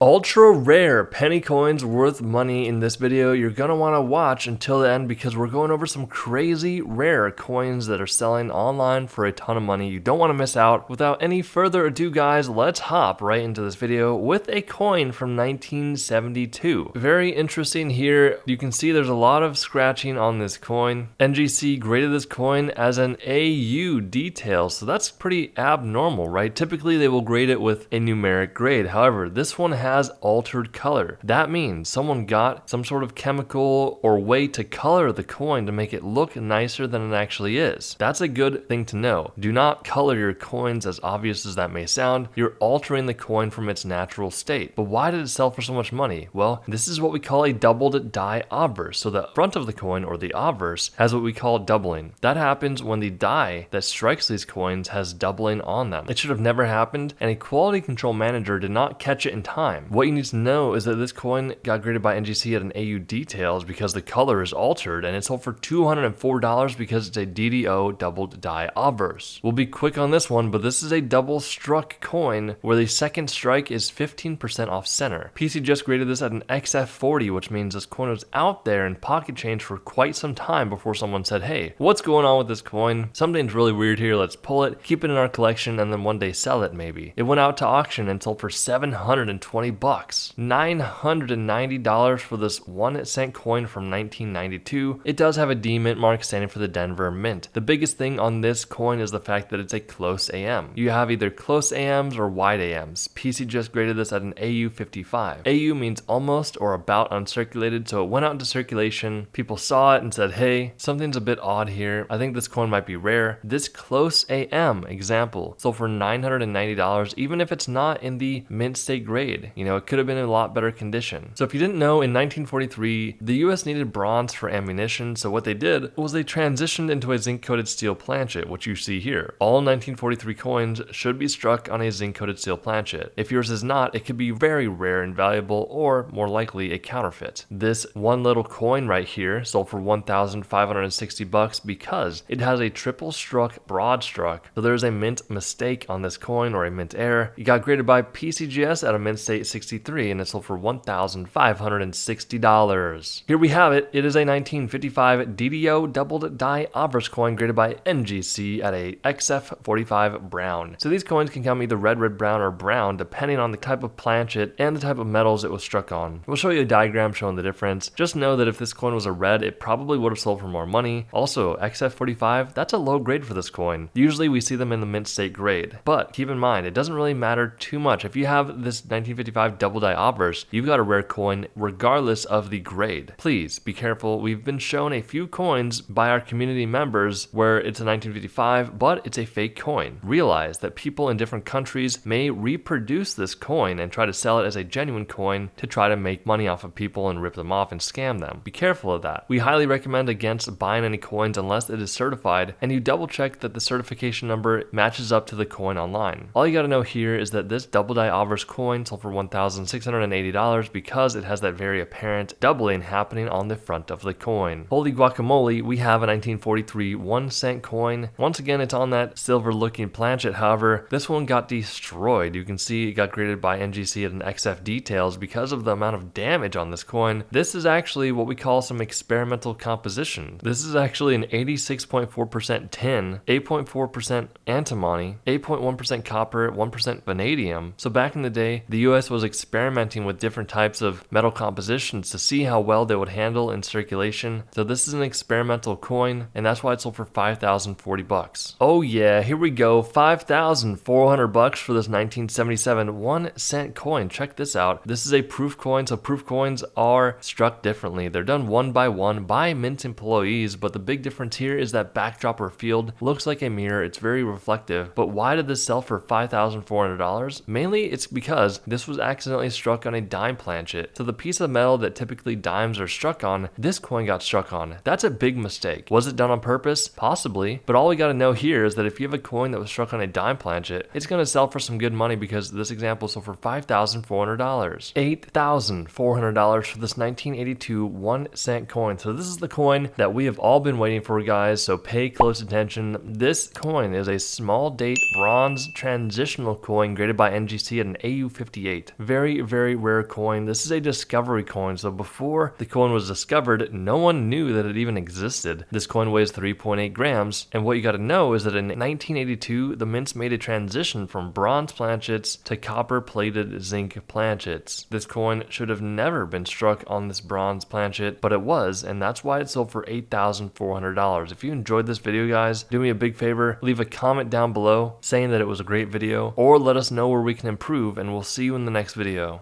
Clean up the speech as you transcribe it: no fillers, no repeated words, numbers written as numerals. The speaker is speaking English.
Ultra rare penny coins worth money. In this video, you're gonna want to watch until the end because we're going over some crazy rare coins that are selling online for a ton of money. You don't want to miss out. Without any further ado, guys, let's hop right into this video with a coin from 1972. Very interesting here. You can see there's a lot of scratching on this coin. NGC graded this coin as an AU detail, so that's pretty abnormal, right? Typically they will grade it with a numeric grade. However, this one has altered color. That means someone got some sort of chemical or way to color the coin to make it look nicer than it actually is. That's a good thing to know. Do not color your coins, as obvious as that may sound. You're altering the coin from its natural state. But why did it sell for so much money? Well, this is what we call a doubled die obverse. So the front of the coin, or the obverse, has what we call doubling. That happens when the die that strikes these coins has doubling on them. It should have never happened, and a quality control manager did not catch it in time. What you need to know is that this coin got graded by NGC at an AU details because the color is altered, and it sold for $204 because it's a DDO doubled die obverse. We'll be quick on this one, but this is a double struck coin where the second strike is 15% off center. PC just graded this at an XF40, which means this coin was out there in pocket change for quite some time before someone said, hey, what's going on with this coin? Something's really weird here, let's pull it, keep it in our collection, and then one day sell it maybe. It went out to auction and sold for $720. $990 for this 1 cent coin from 1992. It does have a D mint mark standing for the Denver Mint. The biggest thing on this coin is the fact that it's a close AM. You have either close AMs or wide AMs. PC just graded this at an AU 55. AU means almost or about uncirculated, so it went out into circulation. People saw it and said, hey, something's a bit odd here. I think this coin might be rare. This close AM example sold for $990, even if it's not in the mint state grade. You know, it could have been in a lot better condition. So if you didn't know, in 1943, the US needed bronze for ammunition, so what they did was they transitioned into a zinc-coated steel planchet, which you see here. All 1943 coins should be struck on a zinc-coated steel planchet. If yours is not, it could be very rare and valuable, or more likely a counterfeit. This one little coin right here sold for $1,560 because it has a triple struck broad struck, so there's a mint mistake on this coin, or a mint error. It got graded by PCGS at a mint state 63, and it sold for $1,560. Here we have it. It is a 1955 DDO doubled die obverse coin graded by NGC at a XF45 brown. So these coins can come either red, brown, or brown depending on the type of planchet and the type of metals it was struck on. We'll show you a diagram showing the difference. Just know that if this coin was a red, it probably would have sold for more money. Also, XF45, that's a low grade for this coin. Usually we see them in the mint state grade, but keep in mind, it doesn't really matter too much. If you have this 1955 double die obverse, you've got a rare coin regardless of the grade. Please be careful. We've been shown a few coins by our community members where it's a 1955, but it's a fake coin. Realize that people in different countries may reproduce this coin and try to sell it as a genuine coin to try to make money off of people and rip them off and scam them. Be careful of that. We highly recommend against buying any coins unless it is certified, and you double check that the certification number matches up to the coin online. All you gotta know here is that this double die obverse coin sold for $1,680 because it has that very apparent doubling happening on the front of the coin. Holy guacamole, we have a 1943 1 cent coin. Once again, it's on that silver looking planchet. However, this one got destroyed. You can see it got graded by NGC at an XF details because of the amount of damage on this coin. This is actually what we call some experimental composition. This is actually an 86.4% tin, 8.4% antimony, 8.1% copper, 1% vanadium. So back in the day, the US was experimenting with different types of metal compositions to see how well they would handle in circulation. So this is an experimental coin, and that's why it sold for $5,040. Oh yeah, here we go, $5,400 for this 1977 1 cent coin. Check this out. This is a proof coin, so proof coins are struck differently. They're done one by mint employees, but the big difference here is that backdrop or field looks like a mirror. It's very reflective. But why did this sell for $5,400? Mainly it's because this was accidentally struck on a dime planchet. So the piece of metal that typically dimes are struck on, this coin got struck on. That's a big mistake. Was it done on purpose? Possibly. But all we gotta know here is that if you have a coin that was struck on a dime planchet, it's gonna sell for some good money because this example sold for $5,400. $8,400 for this 1982 1 cent coin. So this is the coin that we have all been waiting for, guys, so pay close attention. This coin is a small date bronze transitional coin graded by NGC at an AU 58. planchet. Very, very rare coin. This is a discovery coin, so before the coin was discovered, no one knew that it even existed. This coin weighs 3.8 grams, and what you got to know is that in 1982, the mints made a transition from bronze planchets to copper-plated zinc planchets. This coin should have never been struck on this bronze planchet, but it was, and that's why it sold for $8,400. If you enjoyed this video, guys, do me a big favor, leave a comment down below saying that it was a great video, or let us know where we can improve, and we'll see you in the next video.